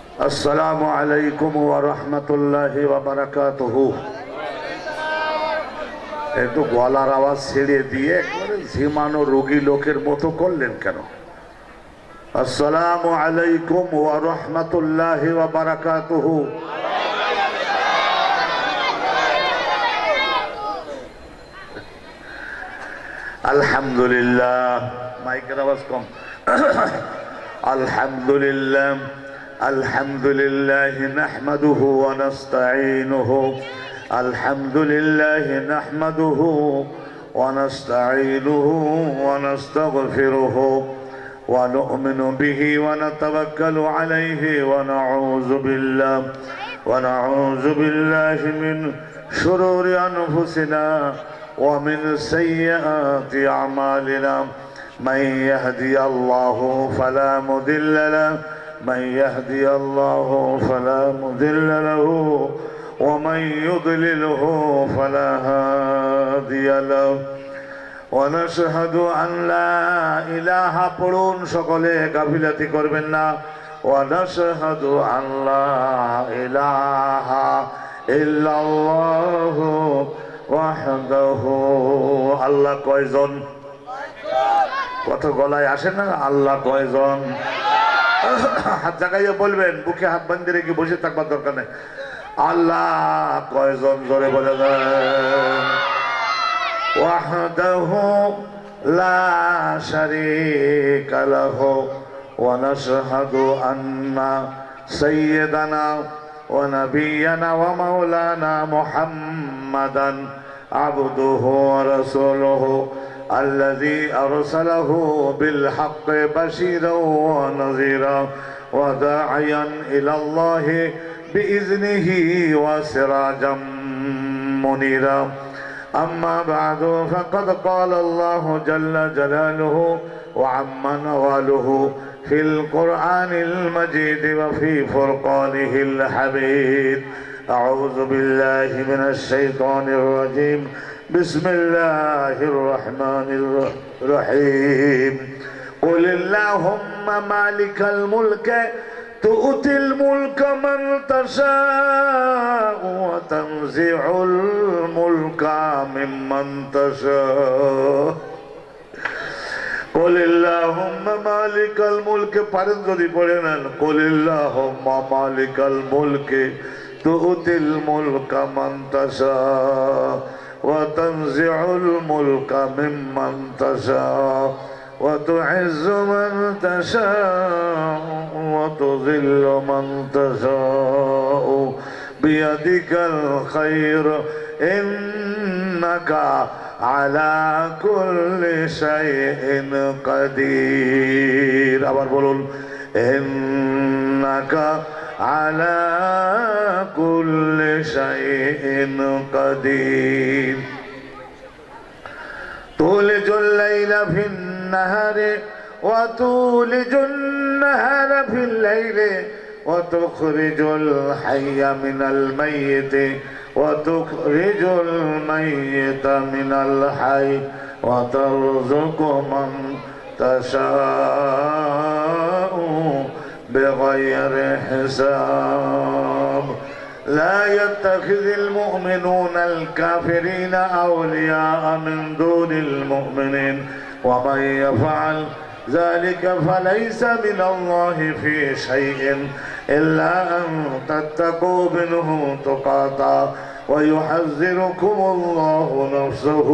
আসসালামু আলাইকুম ওয়া রাহমাতুল্লাহি ওয়া বারাকাতুহু। একটু গলার আওয়াজ ছেড়ে দিয়ে একবারে ঝিমানো রোগী লোকের মতো করলেন কেন? আসসালামু আলাইকুম ওয়া রাহমাতুল্লাহি ওয়া বারাকাতুহু। আলহামদুলিল্লাহ, মাইকের আওয়াজ কম। আলহামদুলিল্লাহ আলহামদুলিল্লাহ নাহমাদুহু ওয়া নাস্তাঈনুহু। আলহামদুলিল্লাহ নাহমাদুহু ওয়া নাস্তাঈনুহু ওয়া নাস্তাগফিরুহু ওয়া নু'মিনু বিহি ওয়া নাতাওয়াক্কালু আলাইহি ওয়া নাউযু বিল্লাহি মিন শুরুরি আনফুসিনা ওয়া মিন সাইয়্যাতি আ'মালিনা। মান ইয়াহদিয়াল্লাহু ফালা মুদিল্লা লাহু من يهدي الله فلا مضل له ومن يضلله فلا هادي له ونشهد أن لا إله পড়ুন সকলে, গাফিলাতি করবেন না। ونشهد أن لا إله إلا الله وحده। আল্লাহ কয়জন? কত গলায় আসে না? আল্লাহ কয়জন? হাত জাগাইয়া বলবেন, বুকে হাত বাঁধে রেখে বসে থাকবার দরকার নেই। আল্লাহ কয়জন? জোরে বলে দেন। ওয়াহদাহু লা শারীকা লাহু ওয়া নাশহাদু আন্না সাইয়্যিদানা ওয়া নাবিয়্যানা ওয়া মাওলানা মুহাম্মাদান আবদুহু ওয়া রাসূলুহু الذي أرسله بالحق بشيرا ونذيرا وداعيا إلى الله بإذنه وسراجا منيرا. أما بعد فقد قال الله جل جلاله وعم نواله في القرآن المجيد وفي فرقانه الحميد. أعوذ بالله من الشيطان الرجيم. بسم الله الرحمن الرحيم. قل اللهم مالك الملك تؤتي الملك من تشاء وتنزع الملك ممن تشاء. قل اللهم مالك الملك পারেন যদি পড়ে নেন। قل اللهم مالك الملك تؤتي الملك من تشاء وتنزع الملك ممن تشاء وتعز من تشاء وتذل من تشاء بيدك الخير إنك على كل شيء قدير. আবার বলুন, إنك على كل شيء قدير. تولج الليل في النهار وتولج النهار في الليل وتخرج الحي من الميت وتخرج الميت من الحي وترزق من تشاء بغير حساب. لا يتخذ المؤمنون الكافرين أولياء من دون المؤمنين ومن يفعل ذلك فليس من الله في شيء إلا أن تتقوا منه تقاتا ويحذركم الله نفسه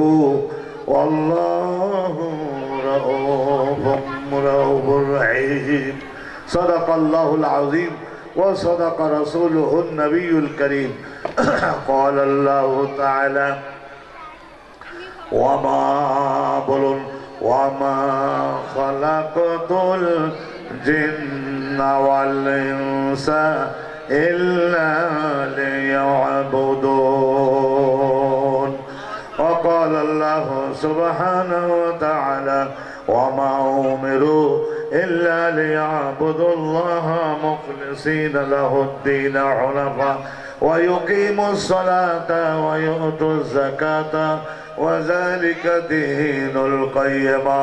والله رؤوف رحيم. صدق الله العظيم وصدق رسوله النبي الكريم. قال الله تعالى وما خلقت الجن والإنس إلا ليعبدون. وقال الله سبحانه وتعالى وما أمروا إلا ليعبدوا الله مخلصين له الدين حنفاء ويقيموا الصلاة ويؤتوا الزكاة وذلك دين القيمة.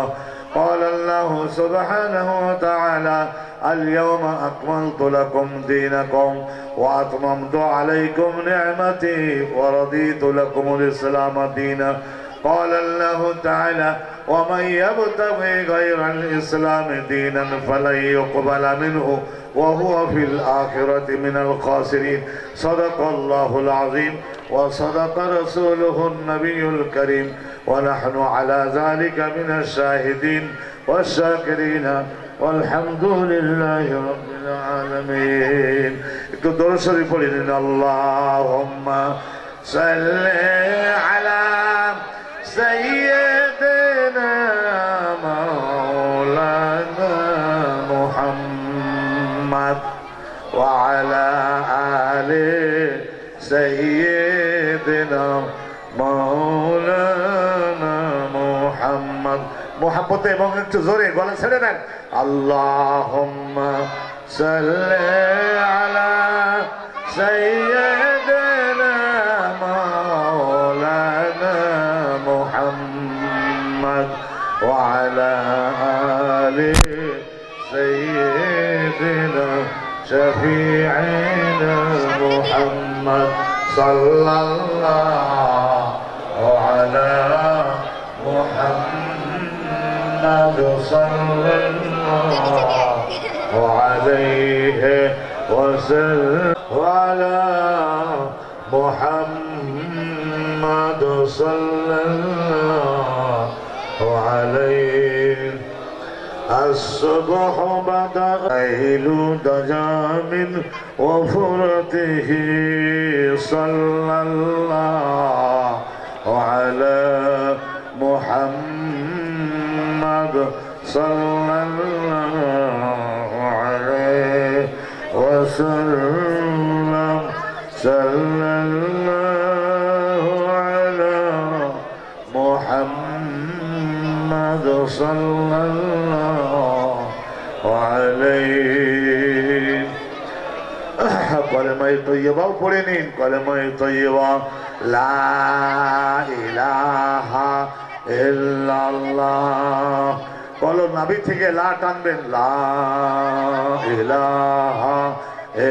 قال الله سبحانه وتعالى اليوم أكملت لكم دينكم وأتممت عليكم نعمتي ورضيت لكم الإسلام دينا قال الله تعالى ومن يبتغي غير الإسلام دينا فلن يقبل منه وهو في الآخرة من الخاسرين صدق الله العظيم وصدق رسوله النبي الكريم ونحن على ذلك من الشاهدين والشاكرين والحمد لله رب العالمين. একটু দরুদ শরীফ পড়েন اللهم صل على سيدنا مولانا محمد وعلى آل سيدنا مولانا محمد محبت এবং একটু জোরে গলা ছেড়ে দেন আল্লাহুম্মা সাল্লি আলা সাইয়্যিদিনা মাওলানা মুহাম্মদ ওয়া আলা আলি সাইয়্যিদিনা শফিঈনা মুহাম্মদ সাল্লাল্লাহু আলা محمد صلى الله عليه وسلم وعلى محمد صلى الله عليه الصبح بدا الليل دجا من وفرته صلى الله على محمد صلى الله عليه وسلم صلى الله على محمد صلى الله عليه কলেমায়ে তৈয়বাও পড়ে নিন কলেমায়ে তৈয়বা লা ইলাহা ইল্লাল্লাহ বলো নাভি থেকে লা টানবেন লা ইলাহা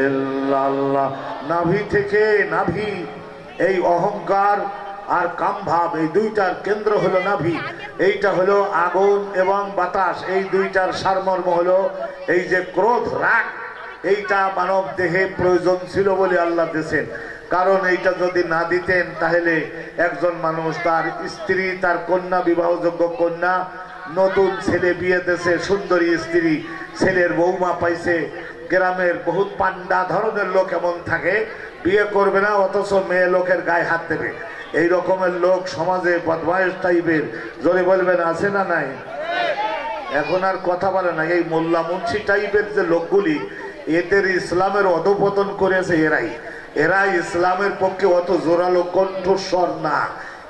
ইল্লাল্লাহ নাভি থেকে নাভি এই অহংকার আর কামভাব এই দুইটার কেন্দ্র হলো নাভি এইটা হলো আগুন এবং বাতাস এই দুইটার সারমর্ম হলো এই যে ক্রোধ রাগ এইটা মানব দেহে প্রয়োজন ছিল বলে আল্লাহ দিয়েছেন কারণ এইটা যদি না দিতেন তাহলে একজন মানুষ তার স্ত্রী তার কন্যা বিবাহযোগ্য কন্যা নতুন ছেলে বিয়ে দিয়েছে সুন্দরী স্ত্রী ছেলের বৌমা পাইছে গ্রামের বহুত পান্ডা ধরনের লোক এমন থাকে বিয়ে করবে না অথচ মেয়ে লোকের গায়ে হাত দেবে এই রকমের লোক সমাজে বদমাইশ টাইপের জোরে বলবেন আছে না নাই এখন আর কথা বলে না এই মোল্লা মুন্সি টাইপের যে লোকগুলি এদের ইসলামের অধপতন করেছে এরা ইসলামের পক্ষে অত জোরালো কণ্ঠস্বর না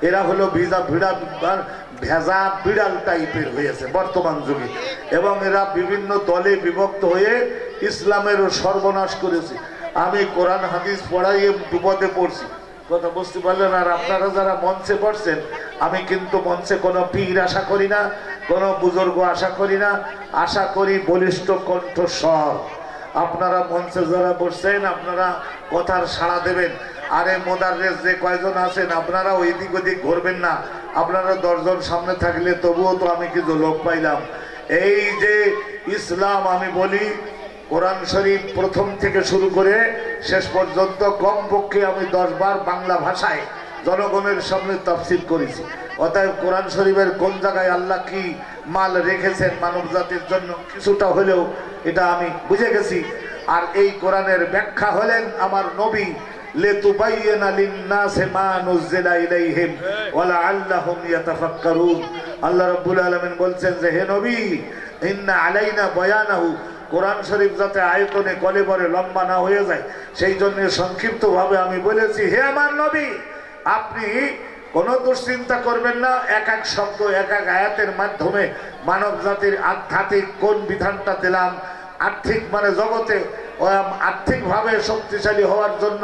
এরা হলো ভেজা বিড়াল টাইপের হয়েছে বর্তমান যুগে এবং এরা বিভিন্ন দলে বিভক্ত হয়ে ইসলামের সর্বনাশ করেছে আমি কোরআন হাদিস পড়াই বিপদে পড়ছি কথা বুঝতে পারলেন আর আপনারা যারা মঞ্চে পড়ছেন আমি কিন্তু মঞ্চে কোনো পীর আশা করি না কোনো বুজুর্গ আশা করি না আশা করি বলিষ্ঠ কণ্ঠস্বর আপনারা মঞ্চে যারা বসছেন আপনারা কথার সাড়া দেবেন আরে মোদাররেস যে কয়জন আছেন আপনারা ওই দিক ওদিক ঘুরবেন না আপনারা 10 জন সামনে থাকলে তবুও তো আমি কিছু লোক পাইলাম এই যে ইসলাম আমি বলি কোরআন শরীফ প্রথম থেকে শুরু করে শেষ পর্যন্ত কমপক্ষে আমি 10 বার বাংলা ভাষায় জনগণের সামনে তাফসীর করেছি অতএব কোরআন শরীফের কোন জায়গায় আল্লাহ কি মাল রেখেছেন মানব জাতির জন্য কিছুটা হলেও এটা আমি বুঝে গেছি আর এই কোরআনের ব্যাখ্যা হলেন আমার নবী লিতুবাইয়িনা লিন-নাসি মা নুযিলা ইলাইহিম ওয়া লাআল্লাহুম ইয়াতাফাক্কারুন আল্লাহ রাব্বুল আলামিন বলছেন যে হে নবী ইন্না আলাইনা বায়ানাহু কোরআন শরীফ যাতে আয়তনে কলেবরে লম্বা না হয়ে যায় সেই জন্য সংক্ষিপ্তভাবে আমি বলেছি হে আমার নবী আপনি কোনো দুশ্চিন্তা করবেন না এক এক শব্দ এক এক আয়াতের মাধ্যমে মানব জাতির আধ্যাত্মিক কোন বিধানটা দিলাম আর্থিক মানে জগতে আর্থিকভাবে শক্তিশালী হওয়ার জন্য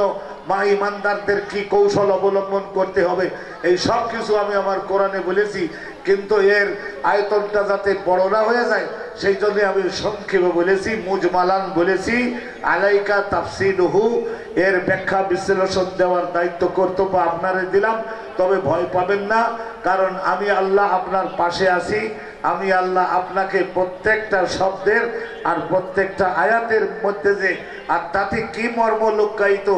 মা ইমানদারদের কি কৌশল অবলম্বন করতে হবে এই সব কিছু আমি আমার কোরআনে বলেছি কিন্তু এর আয়তনটা যাতে বড় না হয়ে যায় সেই জন্য আমি সংক্ষেপে বলেছি, মুজমালান বলেছি। আলাইকা তাফসিলুহু, এর ব্যাখ্যা বিশ্লেষণ দেওয়ার দায়িত্ব কর্তব্য আপনারে দিলাম। তবে ভয় পাবেন না, কারণ আমি আল্লাহ আপনার পাশে আছি। আমি আল্লাহ আপনাকে প্রত্যেকটা শব্দের আর প্রত্যেকটা আয়াতের মধ্যে যে আধ্যাত্মিক কি মর্ম লুকায়িত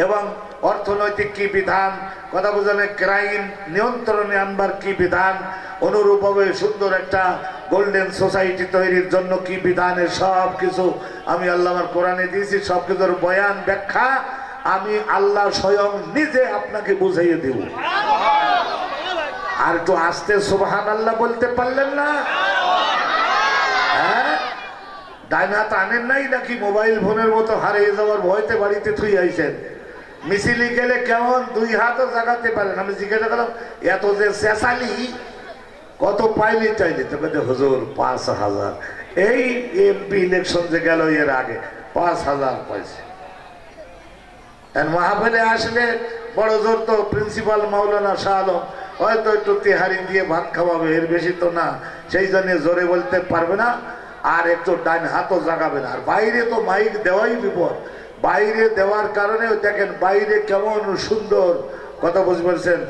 এবং অর্থনৈতিক কি বিধান, কথা বোঝালে ক্রাইম নিয়ন্ত্রণে আনবার কি বিধান, অনুরূপভাবে সুন্দর একটা গোল্ডেন সোসাইটি তৈরির জন্য কি বিধানের সব কিছু আমি আল্লাহ আমার কোরআনে দিয়েছি। সব কিছুর বয়ান ব্যাখ্যা আমি আল্লাহ স্বয়ং নিজে আপনাকে বুঝাইয়ে দেব। আর একটু আস্তে সুবহানাল্লাহ বলতে পারলেন না? হ্যাঁ, ডাইন হাত আনেন নাই নাকি মোবাইল ফোনের মতো হারিয়ে যাওয়ার ভয়তে বাড়িতে থুই আইছেন? মিছিলে গেলে কেমন দুই হাতও জাগাতে পারেন? আমি জিজ্ঞাসা করলাম, এত যে চেঁচালি কত পাইলি চাইলি? তবে হুজুর ৫,০০০। এই এমপি ইলেকশন যে গেল এর আগে ৫,০০০ পাইছে। মাহফিলে আসলে বড় জোর তো প্রিন্সিপাল মাওলানা শাহ আলম হয়তো একটু তেহারি দিয়ে ভাত খাওয়াবে, এর বেশি তো না। সেই জন্য জোরে বলতে পারবে না, আর একটু ডাইন হাতও জাগাবে না। আর বাইরে তো মাইক দেওয়াই বিপদ। বাইরে দেওয়ার কারণে দেখেন বাইরে কেমন সুন্দর, কথা বুঝতে পারছেন,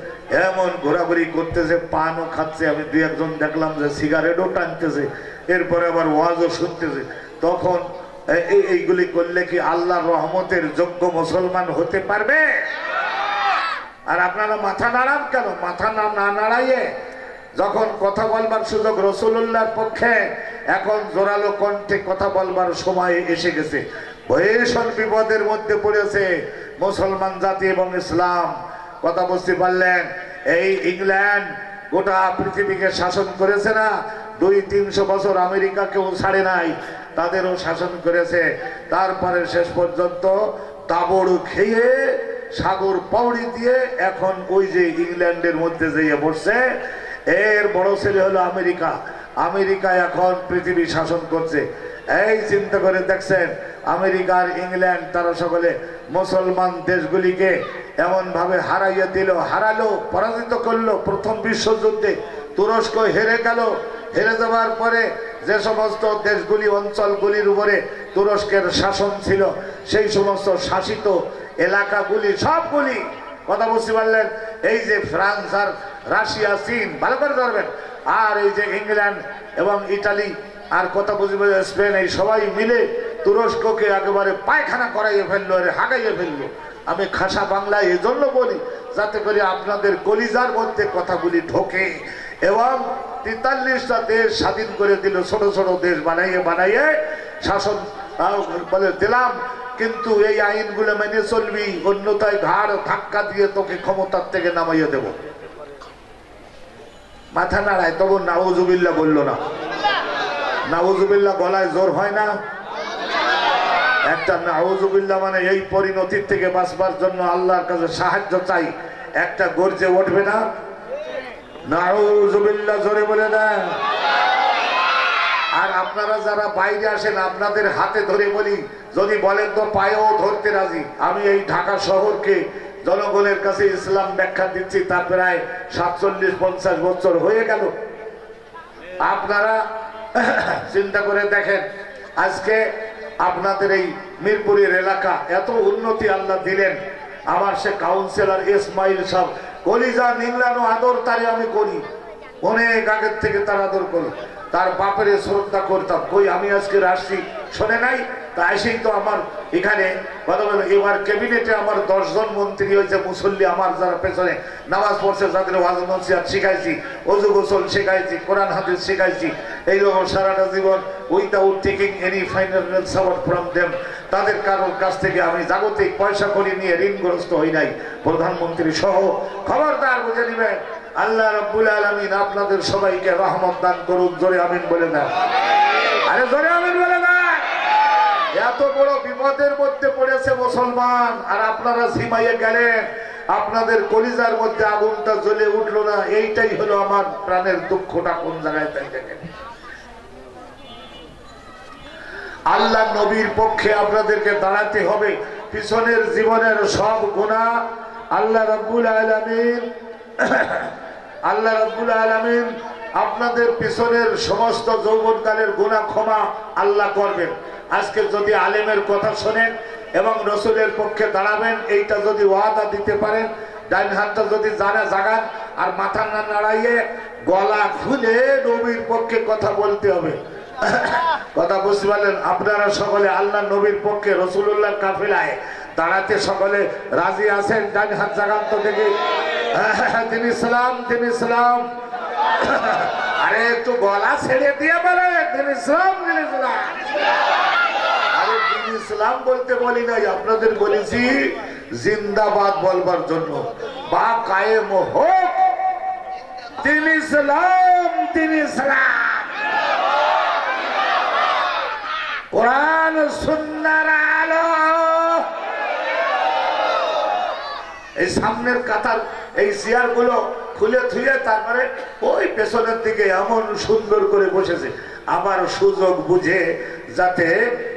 এমন ঘোরাঘুরি করতেছে, পানও খাচ্ছে। আমি দুই একজন দেখলাম যে সিগারেটও টানতেছে, এরপরে আবার ওয়াজও শুনতেছে। তখন এইগুলি করলে কি আল্লাহর রহমতের যোগ্য মুসলমান হতে পারবে? আর আপনারা মাথা নাড়ান কেন? মাথা না নাড়াইয়ে যখন কথা বলবার সুযোগ রাসূলুল্লাহর পক্ষে, এখন জোরালো কণ্ঠে কথা বলবার সময় এসে গেছে। ভীষণ বিপদের মধ্যে পড়েছে মুসলমান জাতি এবং ইসলাম। কথা বুঝতে পারলেন? এই ইংল্যান্ড গোটা পৃথিবীকে শাসন করেছে না? 200-300 বছর আমেরিকাকেও ছাড়ে নাই, তাদেরও শাসন করেছে। তারপরে শেষ পর্যন্ত তাবড় খেয়ে সাগর পাউড়ি দিয়ে এখন ওই যে ইংল্যান্ডের মধ্যে যেয়ে বসছে। এর বড় ছেলে হলো আমেরিকা। আমেরিকা এখন পৃথিবী শাসন করছে। এই চিন্তা করে দেখছেন, আমেরিকার ইংল্যান্ড তারা সকলে মুসলমান দেশগুলিকে এমন ভাবে হারাইয়া দিল, হারালো, পরাজিত করলো। প্রথম বিশ্বযুদ্ধে তুরস্ক হেরে গেল। হেরে যাওয়ার পরে যে সমস্ত দেশগুলি অঞ্চলগুলির উপরে তুরস্কের শাসন ছিল, সেই সমস্ত শাসিত এলাকাগুলি সবগুলি, কথা বুঝতে পারলেন, এই যে ফ্রান্স আর রাশিয়া, চীন, ভালো করে ধরবেন, আর এই যে ইংল্যান্ড এবং ইটালি আর কথা বুঝতে পারলেন স্পেন, এই সবাই মিলে তুরস্ককে একেবারে পায়খানা করাইয়ে ফেললো, হাগাইয়ে ফেললো। আমি খাসা বাংলায় এই জন্য বলি যাতে করে আপনাদের কলিজার মধ্যে কথাগুলি ঢোকে। এবং 43টা দেশ স্বাধীন করে দিল, ছোট ছোট দেশ বানাইয়ে বানাইয়ে শাসন বলে দিলাম, কিন্তু এই আইনগুলো মেনে চলবি, অন্যথায় ঘাড় ধাক্কা দিয়ে তোকে ক্ষমতার থেকে নামাইয়ে দেব। মাথা নাড়ায়, তবু নাউজুবিল্লাহ বললো না। নাউজুবিল্লাহ গলায় জোর হয় না? একটা নাউজুবিল্লাহ মানে এই পরিণতির থেকে বাঁচবার জন্য আল্লাহর কাছে সাহায্য চাই, একটা গর্জে উঠবে না? নাউজুবিল্লাহ জোরে বলে না। আর আপনারা যারা বাইরে আসেন, আপনাদের হাতে ধরে বলি, যদি বলেন তো পায়েও ধরতে রাজি। আমি এই ঢাকা শহরকে জনগণের কাছে ইসলাম ব্যাখ্যা দিচ্ছি, তা প্রায় 47-50 বছর হয়ে গেল। আপনারা চিন্তা করে দেখেন, আজকে আপনাদের এই মিরপুরের এলাকা এত উন্নতি আল্লাহ দিলেন। আমার সে কাউন্সিলর ইসমাইল সাহেব, কলিজা নিংলানো আদর তারে আমি করি, অনেক আগের থেকে তার আদর করি, তার বাপের শ্রদ্ধা করতাম। কই আমি আজকে আসছি শোনে নাই? তা এসেই তো আমার এখানে এবার ক্যাবিনেটে আমার 10 জন মন্ত্রী হয়েছে, মুসল্লি আমার যারা পেছনে নামাজ পড়ছে, যাদের ওয়াজ নসিহত শিখাইছি, ওযু গোসল শিখাইছি, কোরআন হাদিস শিখাইছি, এইরকম সারাটা জীবন without taking any final support from them, তাদের কারোর কাছ থেকে আমি জাগতিক পয়সা করি নিয়ে ঋণগ্রস্ত হই নাই, প্রধানমন্ত্রী সহ। খবরদার বুঝে নিবেন, আল্লাহ রাব্বুল আলামিন আপনাদের সবাইকে রহমত দান করুন। জোরে আমিন বলে দেন। আরে জোরে আমিন বলে দেন। এত বড় বিপদের মধ্যে পড়েছে মুসলমান, আর আপনারা ঝিমাইয়ে গেলেন, আপনাদের কলিজার মধ্যে আগুনটা জ্বলে উঠলো না। এইটাই হলো আমার প্রাণের দুঃখটা কোন জায়গায়, তাই দেখেন। আল্লাহ নবীর পক্ষে আপনাদেরকে দাঁড়াতে হবে। পিছনের জীবনের সব গুনাহ আল্লাহ রাব্বুল আলামিন আপনাদের পিছনের সমস্ত যৌবনকালের গুনাহ ক্ষমা আল্লাহ করবেন। আজকে যদি আলেমের কথা শোনেন এবং রসুলের পক্ষে দাঁড়াবেন, এইটা যদি ওয়াদা দিতে পারেন, ডাইন হাতটা যদি জাগান আর মাথা না নাড়াইয়ে গলা খুলে নবীর পক্ষে কথা বলতে হবে। কথা বুঝতে পারলেন? আপনারা সকলে আল্লাহ নবীর পক্ষে রসুল্লাহর কাফিলায় দাঁড়াতে সকলে রাজি আছেন? ডাইন হাত জাগান তো দেখি। দিন ইসলাম, দিন ইসলাম। আরে একটু গলা ছেড়ে দিয়ে বলে দিন ইসলাম, দিন ইসলাম। আরে দিন ইসলাম বলতে বলি নাই, আপনাদের বলেছি জিন্দাবাদ বলবার জন্য। বা কায়েম হোক দিন ইসলাম, দিন ইসলাম। কোরআন সুন্নাহর আলো। এই সামনের কাতার এই চেয়ার গুলো খুলে থুয়ে তারপরে ওই পেছনের দিকে এমন সুন্দর করে বসেছে, আবার সুযোগ বুঝে যাতে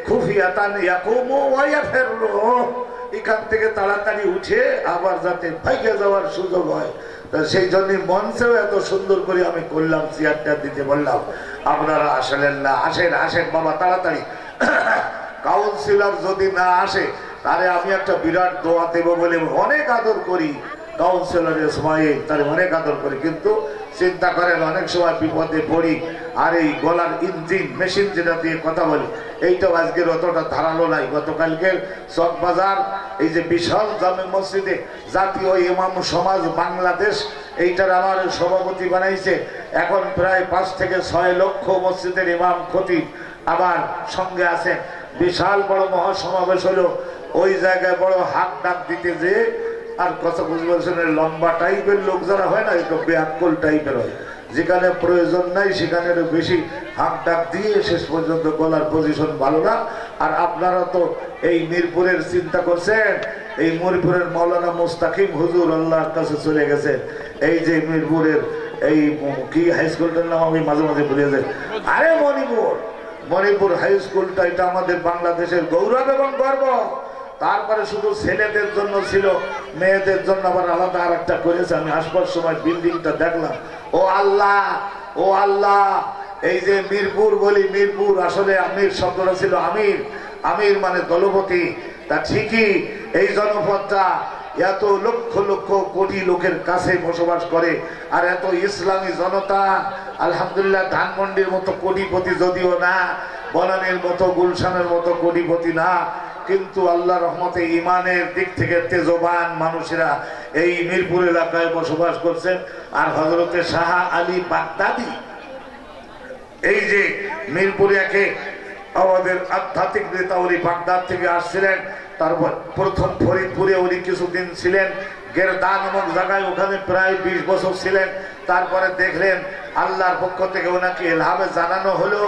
খুফিয়াতান ইয়াকুমু ওয়া ইয়াফিরু, এখান থেকে তাড়াতাড়ি উঠে আবার যাতে ভাইগে যাওয়ার সুযোগ হয়। সেই জন্য মঞ্চেও এত সুন্দর করে আমি করলাম, চেয়ারটা দিতে বললাম। আপনারা আসলেন না, আসেন আসেন বাবা তাড়াতাড়ি। কাউন্সিলর যদি না আসে তাহলে আমি একটা বিরাট দোয়া দেব বলে অনেক আদর করি। কাউন্সিলর ইসমাইল তার অনেক আদর করি, কিন্তু চিন্তা করেন অনেক সময় বিপদে পড়ি। আর এই গলার ইঞ্জিন মেশিন যেটা দিয়ে কথা বলি, এইটাও আজকের অতটা ধারালো নাই। গতকালকের চকবাজার এই যে বিশাল জামে মসজিদে জাতীয় ইমাম সমাজ বাংলাদেশ এইটার আমার সভাপতি বানাইছে। এখন প্রায় 5 থেকে 6 লক্ষ মসজিদের ইমাম খতিব আবার সঙ্গে আছেন। বিশাল বড় মহাসমাবেশ হলো। ওই জায়গায় বড় হাক ডাক দিতে যে আর কথা বুঝতে পারছেন, লম্বা টাইপের লোক যারা হয় না, একটু বেআক্কল টাইপের হয়। যেখানে প্রয়োজন নাই সেখানে বেশি হাক ডাক দিয়ে শেষ পর্যন্ত গলার পজিশন ভালো না। আর আপনারা তো এই মিরপুরের চিন্তা করছেন, এই মিরপুরের মৌলানা মুস্তাকিম হুজুর আল্লাহর কাছে চলে গেছে। এই যে মিরপুরের এই কি হাই স্কুলটার নাম আমি মাঝে মাঝে ভুলে যাই। আরে মণিপুর হাই স্কুলটা এটা আমাদের বাংলাদেশের গৌরব এবং গর্ব। তারপরে শুধু ছেলেদের জন্য ছিল, মেয়েদের জন্য আবার আলাদা আর একটা করেছে। আমি আসবার সময় বিল্ডিংটা দেখলাম। ও আল্লাহ, ও আল্লাহ, এই যে মিরপুর বলি, মিরপুর আসলে আমির শব্দটা ছিল আমির। আমির মানে দলপতি। তা ঠিকই এই জনপদটা এত লক্ষ লক্ষ কোটি লোকের কাছে বসবাস করে। আর এত ইসলামী জনতা, আলহামদুলিল্লাহ। ধানমন্ডির মতো কোটিপতি যদিও না, বনানীর মতো গুলশানের মতো কোটিপতি না, কিন্তু আল্লাহ রহমতে ইমানের দিক থেকে তেজবান মানুষেরা এই মিরপুর এলাকায় বসবাস করছেন। আর হযরতে শাহ আলী বাগদাদি এই যে মিরপুরে একে আমাদের আধ্যাত্মিক নেতা, উনি বাগদাদ থেকে আসছিলেন। তারপর প্রথম ফরিদপুরে উনি কিছুদিন ছিলেন, গেরদা নামক জায়গায়, ওখানে প্রায় 20 বছর ছিলেন। তারপরে দেখলেন আল্লাহর পক্ষ থেকে ওনাকে এলহামে জানানো হলো,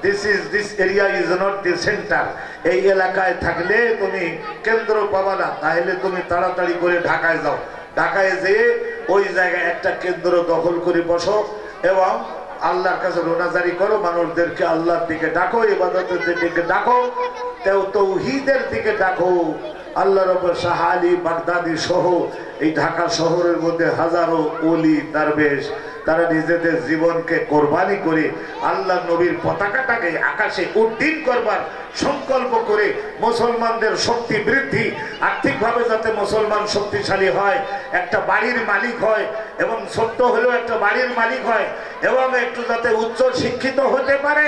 this area is not the centre. এই এলাকায় থাকলে তুমি কেন্দ্র পাবা না, তাহলে তুমি তাড়াতাড়ি করে ঢাকায় যাও। ঢাকায় যেয়ে ওই জায়গায় একটা কেন্দ্র দখল করে বসো এবং আল্লাহর কাছে রোনাজারি করো, মানুষদেরকে আল্লাহর দিকে ডাকো, ইবাদতের দিকে ডাকো, তাওহীদের দিকে ডাকো। আল্লাহ রাব্বুল শাহ আলী বাগদাদি সহ এই ঢাকা শহরের মধ্যে হাজারো ওলি দরবেশ তারা নিজেদের জীবনকে কোরবানি করে আল্লাহ নবীর পতাকাটাকে আকাশে উড্ডীন করবার সংকল্প করে মুসলমানদের শক্তি বৃদ্ধি, আর্থিকভাবে যাতে মুসলমান শক্তিশালী হয়, একটা বাড়ির মালিক হয় এবং ছোট্ট হলেও একটা বাড়ির মালিক হয় এবং একটু যাতে উচ্চ শিক্ষিত হতে পারে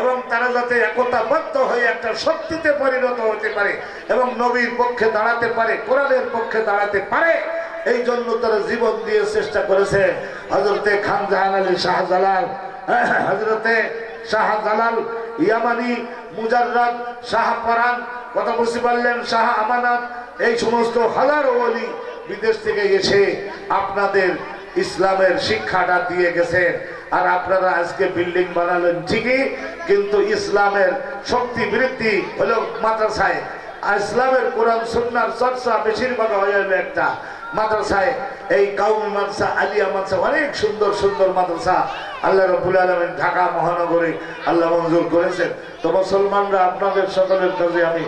এবং তারা যাতে একতাবদ্ধ হয়ে একটা শক্তিতে পরিণত হতে পারে এবং নবীর পক্ষে দাঁড়াতে পারে, কোরআনের পক্ষে দাঁড়াতে পারে, এই জন্য তারা জীবন দিয়ে চেষ্টা করেছে। হযরতে খানজাহান আলী শাহজালাল, হযরতে শাহজালাল ইয়ামানি, মুজাররাদ, শাহপরান, কথা বুঝতে পারলেন, শাহ আমানত, এই সমস্ত হাজারো ওলি বিদেশ থেকে এসে আপনাদের ইসলামের শিক্ষাটা দিয়ে গেছেন। আর আপনারা আজকে বিল্ডিং বানালেন ঠিকই, কিন্তু ইসলামের শক্তি বৃদ্ধি হলো মাদ্রাসায়। ইসলামের কোরআন সুন্নাহর চর্চা বেশিরভাগ হয়ে গেল একটা মাদ্রাসায়। এই কাউমি মাদ্রাসা, আলিয়া মাদ্রাসা, অনেক সুন্দর সুন্দর মাদ্রাসা আল্লাহ রাব্বুল আলামিন ঢাকা মহানগরে আল্লাহ মঞ্জুর করেছেন। তো মুসলমানরা, আপনাদের সকলের কাছে আমি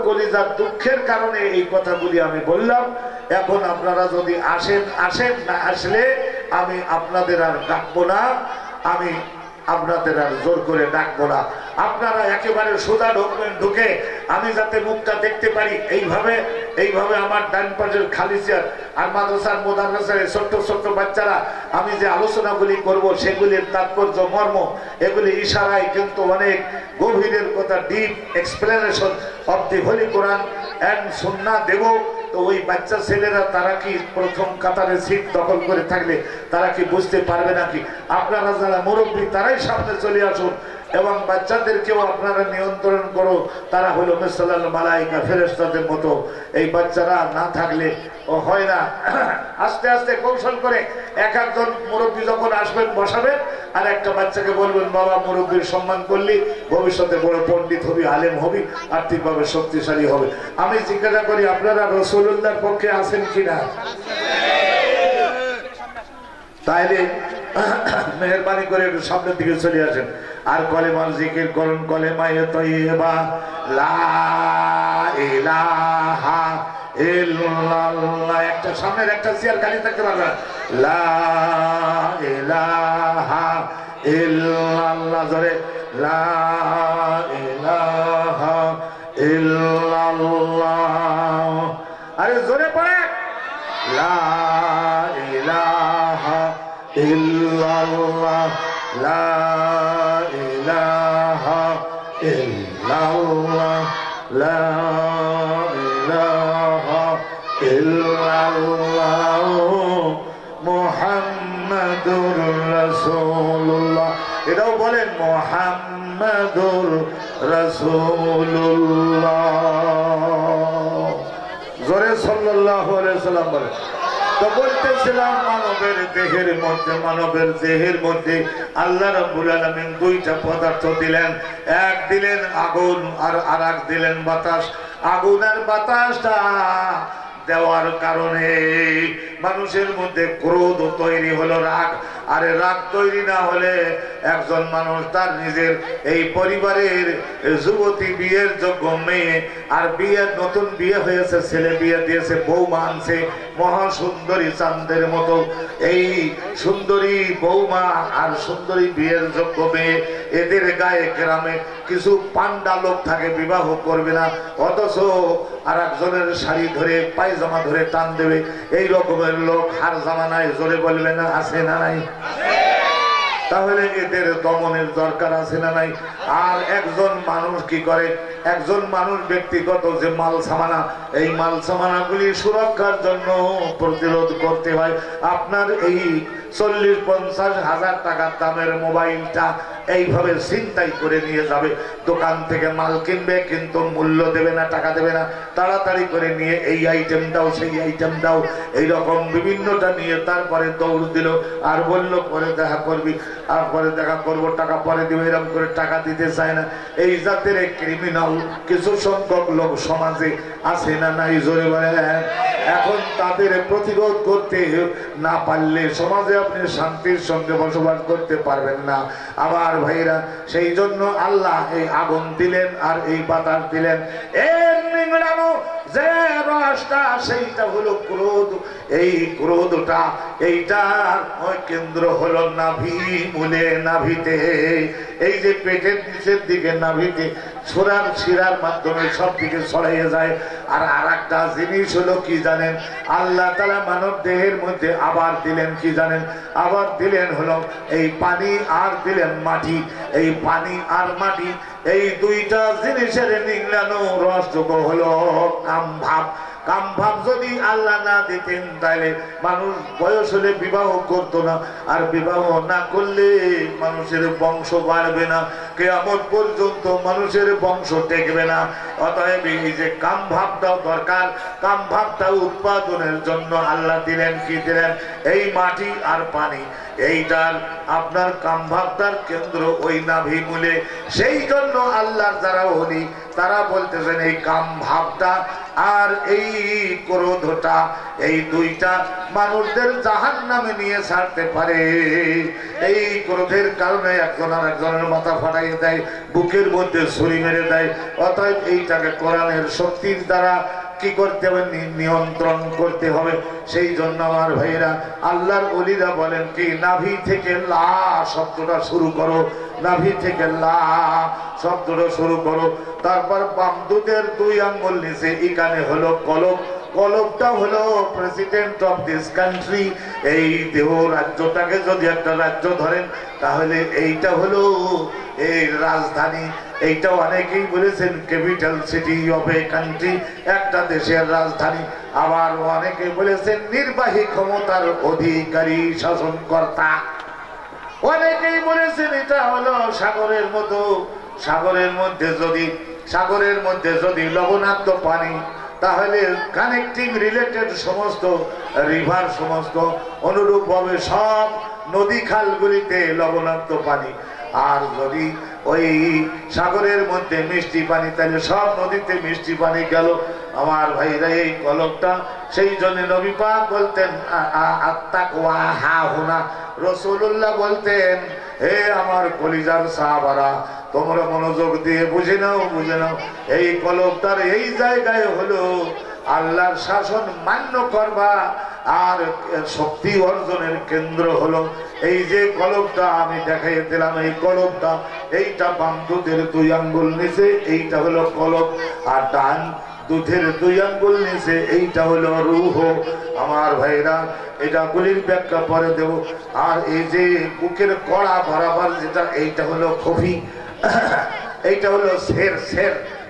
কলিজার দুঃখের কারণে এই কথাগুলি আমি বললাম। এখন আপনারা যদি আসেন আসেন, না আসলে আমি আপনাদের আর ডাকবো না, আমি আপনাদের আর জোর করে ডাকবো না। আপনারা একেবারে সোজা ঢুকবেন, ঢুকে আমি যাতে মুখটা দেখতে পারি এইভাবে আমার ডান পাশের খালি চেয়ার আর মাদ্রাসার মোদাররাসার ছোট্ট ছোট্ট বাচ্চারা আমি যে আলোচনাগুলি করব সেগুলির তাৎপর্য মর্ম এগুলি ইশারায় কিন্তু অনেক গভীরের কথা, deep explanation of the holy Quran and Sunnah দেব। তো ওই বাচ্চা ছেলেরা তারা কি প্রথম কাতারে সিট দখল করে থাকলে তারা কি বুঝতে পারবে নাকি? আপনারা যারা মুরব্বী তারাই সামনে চলে আসুন এবং বাচ্চাদেরকেও আপনারা নিয়ন্ত্রণ করো। তারা হলো মিসালাল মালাইকা, ফেরেশতাদের মতো। এই বাচ্চারা না থাকলে ও হয় না। আস্তে আস্তে কৌশল করে এক একজন মুরব্বী যখন আসবেন বসাবেন, আর একটা বাচ্চাকে বলবেন বাবা মুরব্বীর সম্মান করলি ভবিষ্যতে বড় পণ্ডিত হবি, আলেম হবি, আর্থিকভাবে শক্তিশালী হবে। আমি জিজ্ঞাসা করি আপনারা রাসূলুল্লাহর পক্ষে আছেন কিনা? তাইলে মেহেরবানি করে একটু সামনের দিকে চলে আসেন আর কলেমার জিকির করুন। কলেমায়ে তয়্যিবা লা ইলাহা ইল্লাল্লাহ। একটা সামনের একটা চেয়ার খালি থাকতে পারবে। লা ইলাহা ইল্লাল্লাহ, জোরে লা ইলাহা ইল্লাল্লাহ। আরে জোরে পড়ে লা ইলাহা ইল্লাল্লাহ, লা ইলাহা ইল্লাল্লাহ, লা ইলাহা ইল্লাল্লাহ মুহাম্মাদুর রাসূলুল্লাহ। এটাও বলেন মুহাম্মাদুর রাসূলুল্লাহ। জোরে সাল্লাল্লাহু আলাইহি সাল্লাম বলেন। তো বলতেছিলাম মানবের দেহের মধ্যে আল্লাহ রাব্বুল আলামিন দুইটা পদার্থ দিলেন। এক দিলেন আগুন আর আরেক দিলেন বাতাস। আগুন আর বাতাসটা দেওয়ার কারণে মানুষের মধ্যে ক্রোধ তৈরি হলো, রাগ। আরে রাগ তৈরি না হলে একজন মানুষ তার নিজের এই পরিবারের যুবতী বিয়ের যোগ্য মেয়ে, আর নতুন বিয়ে হয়েছে, ছেলে বিয়ে দিয়েছে, বৌমা আনছে মহা সুন্দরী চাঁদের মতো। এই সুন্দরী বৌমা আর সুন্দরী বিয়ের যোগ্য মেয়ে, এদের গায়ে গ্রামে কিছু পান্ডা লোক থাকে, বিবাহ করবে না, অথচ আর একজনের শাড়ি ধরে পায়জামা ধরে টান দেবে। এই রকমের লোক হার জামানায় জোরে বলবে না, আছে না নাই? তাহলে এদের দমনের দরকার আছে না নাই? আর একজন মানুষ কি করে, একজন মানুষ ব্যক্তিগত যে মাল সামানা, এই মাল সামানাগুলি সুরক্ষার জন্য প্রতিরোধ করতে হয়। আপনার এই 40-50 হাজার টাকার দামের মোবাইলটা এইভাবে ছিনতাই করে নিয়ে যাবে, দোকান থেকে মাল কিনবে কিন্তু মূল্য দেবে না, টাকা দেবে না, তাড়াতাড়ি করে নিয়ে এই আইটেম দাও সেই আইটেম দাও, এইরকম বিভিন্নটা নিয়ে তারপরে দৌড় দিল আর বলল পরে দেখা করবি, আর পরে দেখা করবো, টাকা পরে দিবে, এরকম করে টাকা দিতে চায় না। এই জাতের ক্রিমিনাল কিছু সংখ্যক লোক সমাজে আছে না নাই? জোরে বলেন। এখন তাদের প্রতিরোধ করতে না পারলে সমাজে আপনি শান্তির সঙ্গে বসবাস করতে পারবেন না। আবার ভাইরা, সেই জন্য আল্লাহ এই আগুন দিলেন আর এই বাতাস দিলেন। এর নিংড়ানো যে রসটা সেইটা হলো ক্রোধ। এই ক্রোধটা এইটার কেন্দ্র হলো নাভি মূলে, নাভিতে। এই যে পেটের নিচের দিকে নাভিতে ছোড়ার শিরার মাধ্যমে সব দিকে ছড়াইয়ে যায়। আর আরেকটা জিনিস হলো কি জানেন? আল্লাহ তাআলা মানব দেহের মধ্যে আবার দিলেন কি জানেন? আবার দিলেন হলো এই পানি আর দিলেন মাটি। এই পানি আর মাটি এই দুইটা জিনিসের নিংড়ানো রসযোগ্য হলো কাম ভাব। কাম ভাব যদি আল্লাহ না দিতেন তাহলে মানুষ বয়স হলে বিবাহ করতো না, আর বিবাহ না করলে মানুষের বংশ বাড়বে না, কিয়ামত পর্যন্ত মানুষের বংশ টেকবে না। অতএব এই যে কাম ভাবটাও দরকার, কাম ভাবটা উৎপাদনের জন্য আল্লাহ দিলেন কি দিলেন? এই মাটি আর পানি। এইটার আপনার কাম ভাবটার কেন্দ্র ওই নাভি মূলে। সেই জন্য আল্লাহর যারা ওলি তারা বলতেছেন এই কাম ভাবটা আর এই ক্রোধটা, এই দুইটা মানুষদের জাহান্নামে নিয়ে ছাড়তে পারে। এই ক্রোধের কারণে একজন আর একজনের মাথা ফাটাইয়ে দেয়, বুকের মধ্যে ছুরি মেরে দেয়। অতএব এইটাকে কোরআনের শক্তির দ্বারা কি করতে হবে, নিয়ন্ত্রণ করতে হবে। সেই জন্য আমার ভাইরা আল্লাহর ওলিরা বলেন কি, নাভি থেকে লা শব্দটা শুরু করো, নাভি থেকে লা শব্দটা শুরু করো। তারপর বাম দুধের 2 আঙ্গুল নিচে এখানে হলো কলব। কলবটা হলো প্রেসিডেন্ট অফ দিস কান্ট্রি। এই দেহ রাজ্যটাকে যদি একটা রাজ্য ধরেন তাহলে এইটা হলো এই রাজধানী। এইটা অনেকেই বলেছেন capital city of a country, একটা দেশের রাজধানী। আবার অনেকে বলেছেন নির্বাহী ক্ষমতার অধিকারী শাসনকর্তা। অনেকেই বলেছেন এটা হলো সাগরের মতো, সাগরের মধ্যে যদি লবণাক্ত পানি, তাহলে কানেক্টিং রিলেটেড সমস্ত রিভার, সমস্ত অনুরূপভাবে সব নদী খালগুলিতে লবণাক্ত পানি। আর যদি ওই সাগরের মধ্যে মিষ্টি পানি, তাহলে সব নদীতে মিষ্টি পানি গেল। আমার ভাইরা এই কলবটা, সেই জন্য নবী পাক বলতেন আত্তাকওয়া হাহুনা। রাসূলুল্লাহ বলতেন, হে আমার কলিজার সাহাবারা, তোমরা মনোযোগ দিয়ে বুঝে নাও, বুঝে নাও, এই কলবটার এই জায়গায় হলো আল্লাহর শাসন মান্য করবা আর শক্তি অর্জনের কেন্দ্র হলো এই যে কলবটা আমি দেখাই দিলাম। এই কলবটা, এইটা বাম দুধের 2 আঙ্গুল নিচে এইটা হলো কলব, আর ডান দুধের 2 আঙ্গুল নিচে এইটা হলো রূহ। আমার ভাইরা এটা গুলির ব্যাখ্যা পরে দেব। আর এই যে বুকের কড়া বরাবর যেটা, এইটা হলো খফি, এইটা হলো শের,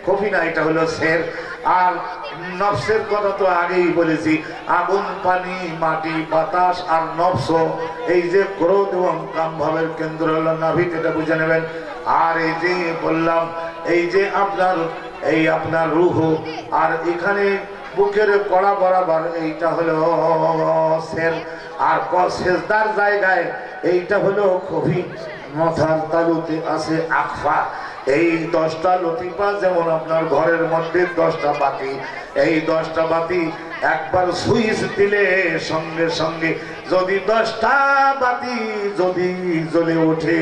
খফি না, এটা হলো শের। আর নফসের কথা তো আগেই বলেছি, আগুন, পানি, মাটি, বাতাস আর নফস, এই যে ক্রোধ এবং কাম ভাবের কেন্দ্র হলো নাভি, এটা বুঝে নেবেন। আর এই যে বললাম, এই যে আপনার রূহ, আর এখানে বুকের কড়া বরাবর এইটা হলো শের, আর সেজদার জায়গায় এইটা হলো খফি, মাথার তালুতে আছে আকফা। এই 10টা লতিফা, যেমন আপনার ঘরের মধ্যে 10টা বাতি, এই 10টা বাতি একবার সুইচ দিলে সঙ্গে সঙ্গে যদি 10টা বাতি যদি জ্বলে ওঠে,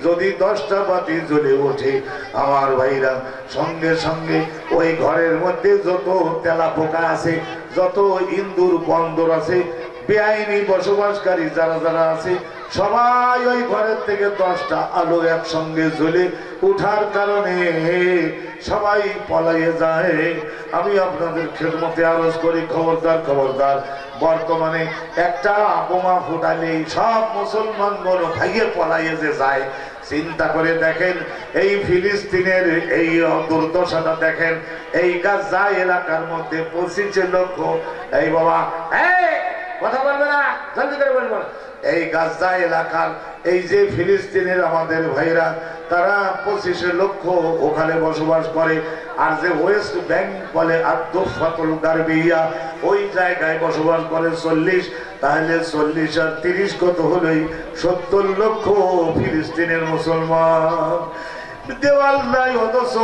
যদি 10টা বাতি জ্বলে ওঠে, আমার ভাইরা সঙ্গে সঙ্গে ওই ঘরের মধ্যে যত তেলা পোকা আছে, যত ইন্দুর বন্দর আছে, বেআইনি বসবাসকারী যারা যারা আছে, সবাই ওই ঘরের থেকে 10টা আলো একসঙ্গে জ্বলে উঠার কারণে সবাই পলাইয়ে যায়। আমি আপনাদের খেদমতে আরজ করি, খবরদার খবরদার, বর্তমানে একটা বোমা ফুটালেই সব মুসলমানগণ ভাইয়ে পলাইয়ে যে যায়। চিন্তা করে দেখেন, এই ফিলিস্তিনের এই দুর্দশাটা দেখেন। এই গাজা এলাকার মধ্যে 25 লক্ষ, এই বাবা কথা বলবে না, জলদি করে বলবেন, এই গাজা এলাকার এই যে ফিলিস্তিনের আমাদের ভাইরা, তারা 25 লক্ষ ওখানে বসবাস করে। আর যে ওয়েস্ট ব্যাংক বলে আদ-দুফাতুল গারবিয়া, ওই জায়গায় বসবাস করে 40। তাহলে 40 আর 30 কত হলোই 70 লক্ষ ফিলিস্তিনের মুসলমান। দেওয়াল নাই অথচ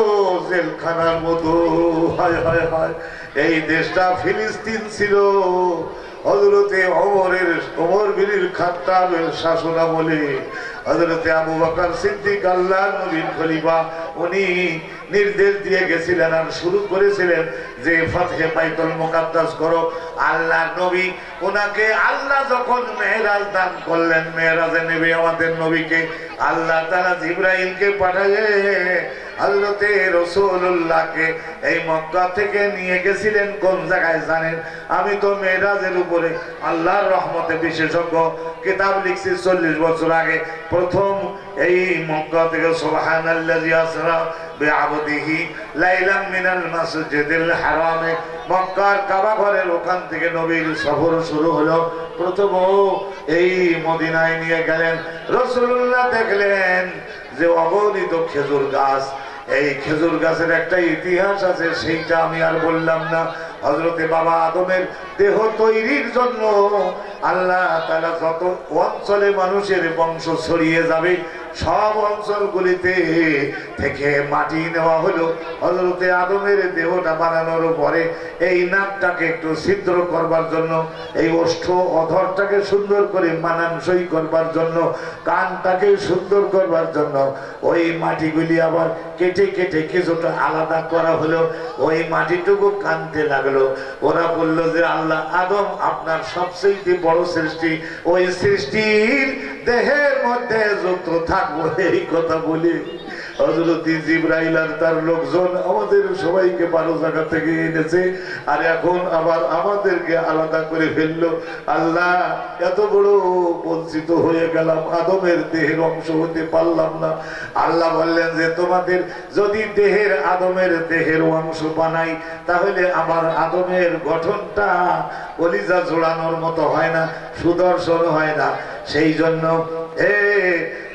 জেলখানার মতো। হায় হায় হায়, এই দেশটা ফিলিস্তিন ছিল হযরতে ওমর বিন খাত্তাবের শাসনামলে। হযরতে আবু বকর সিদ্দিক আল্লাহর নবীর খলিফা, উনি নির্দেশ দিয়ে গেছিলেন আর শুরু করেছিলেন যে ফাতহে বাইতুল মুকাদ্দাস করো। আল্লাহর নবী, ওনাকে আল্লাহ যখন মেরাজ দান করলেন, মেরাজে নেবে আমাদের নবীকে আল্লাহ তাআলা জিবরাইলকে পাঠায়ে হযরতে রাসূলুল্লাহকে এই মক্কা থেকে নিয়ে গেছিলেন কোন জায়গায় জানেন? আমি তো মেরাজের উপরে আল্লাহর রহমতে বিশেষজ্ঞ, কিতাব লিখছি 40 বছর আগে। প্রথম এই মক্কা থেকে সুবহানাল্লাযী আসরা বিআবদিহি লাইলাম মিনাল মাসজিদিল হারামে, মক্কার কাবা ঘরের ওখান থেকে নবীর সফর শুরু হলো। প্রথম এই মদিনায় নিয়ে গেলেন। রাসূলুল্লাহ দেখলেন যে অগণিত খেজুর গাছ। এই খেজুর গাছের একটা ইতিহাস আছে, সেইটা আমি আর বললাম না। হযরতে বাবা আদমের দেহ তৈরির জন্য আল্লাহ তাআলা যত অঞ্চলে মানুষের বংশ ছড়িয়ে যাবে, সব অঞ্চলগুলিতে থেকে মাটি নেওয়া হলো। হযরতে আদমের দেহটা বানানোর পরে এই নাকটাকে একটু ছিদ্র করবার জন্য, এই ওষ্ঠ অধরটাকে সুন্দর করে মানানসই করবার জন্য, কানটাকে সুন্দর করবার জন্য ওই মাটিগুলি আবার কেটে কেটে কিছুটা আলাদা করা হলো। ওই মাটিটুকু কানতে লাগলো। ওরা বলল যে আল্লাহ, আদম আপনার সবচেয়ে বড় সৃষ্টি, ওই সৃষ্টির দেহের মধ্যে যত থাকবো। এই কথা বলি হযরত জিবরাইল আর তার লোকজন আমাদের সবাইকে 12 জায়গা থেকে এনেছে, আর এখন আবার আমাদেরকে আলাদা করে ফেললো। আল্লাহ, এত বড় বঞ্চিত হয়ে গেলাম, আদমের দেহের অংশ হতে পারলাম না। আল্লাহ বললেন যে তোমাদের যদি আদমের দেহের অংশ বানাই, তাহলে আমার আদমের গঠনটা কলিজা জোড়ানোর মতো হয় না, সুদর্শন হয় না। সেই জন্য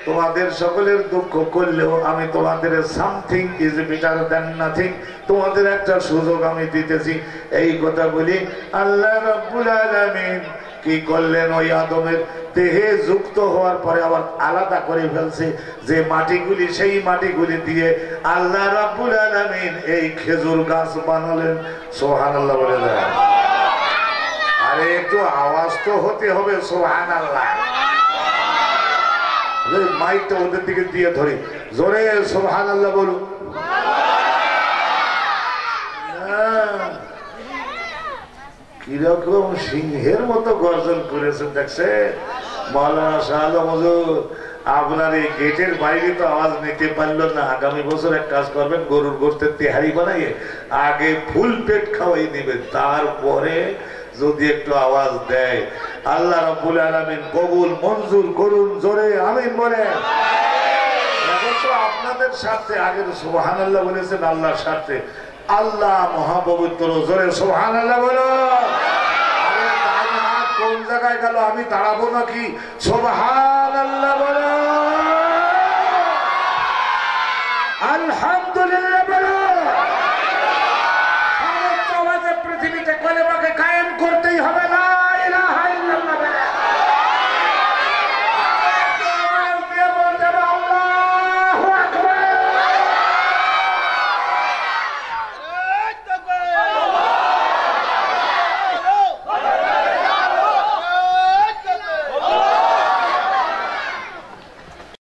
তোমাদের সকলের দুঃখ করলেও আমি তোমাদের something is better than nothing, তোমাদের একটা সুযোগ আমি দিতেছি। এই কথা বলি আল্লাহ রাব্বুল আলামিন কি করলেন, ওই আদমের দেহে যুক্ত হওয়ার পরে আবার আলাদা করে ফেলছে যে মাটিগুলি, সেই মাটিগুলি দিয়ে আল্লাহ রাব্বুল আলামিন এই খেজুর গাছ বানালেন। সুবহানাল্লাহ বলে দেন। আরে একটু আওয়াজ তো হতে হবে। সুবহানাল্লাহ। মাইকটা ওদের দিকে দিয়ে ধরে জোরে সুবহানাল্লাহ বলুন। কিরকম সিংহের মতো গর্জন করেছে দেখছে মাওলানা শাহ আলম হুজুর। আপনার এই গেটের বাইরে তো আওয়াজ নিতে পারলো না। আগামী বছর এক কাজ করবেন, গরুর গোশতের তেহারি বানাইয়ে আগে ফুল পেট খাওয়াই দিবেন, তারপরে যদি একটু আওয়াজ দেয়। আল্লাহ রাব্বুল আলামিন কবুল মঞ্জুর করুন। জোরে আমিন বলেন। এখন তো আপনাদের স্বার্থে, আগে তো সুবহানাল্লাহ বলেছেন আল্লাহর স্বার্থে। আল্লাহ মহাপবিত্র। জোরে সুবহানাল্লাহ বলো। আরে ডান হাত কোন জায়গায় গেল? আমি দাঁড়াবো নাকি? সুবহানাল্লাহ বলো। আলহামদুলিল্লাহ।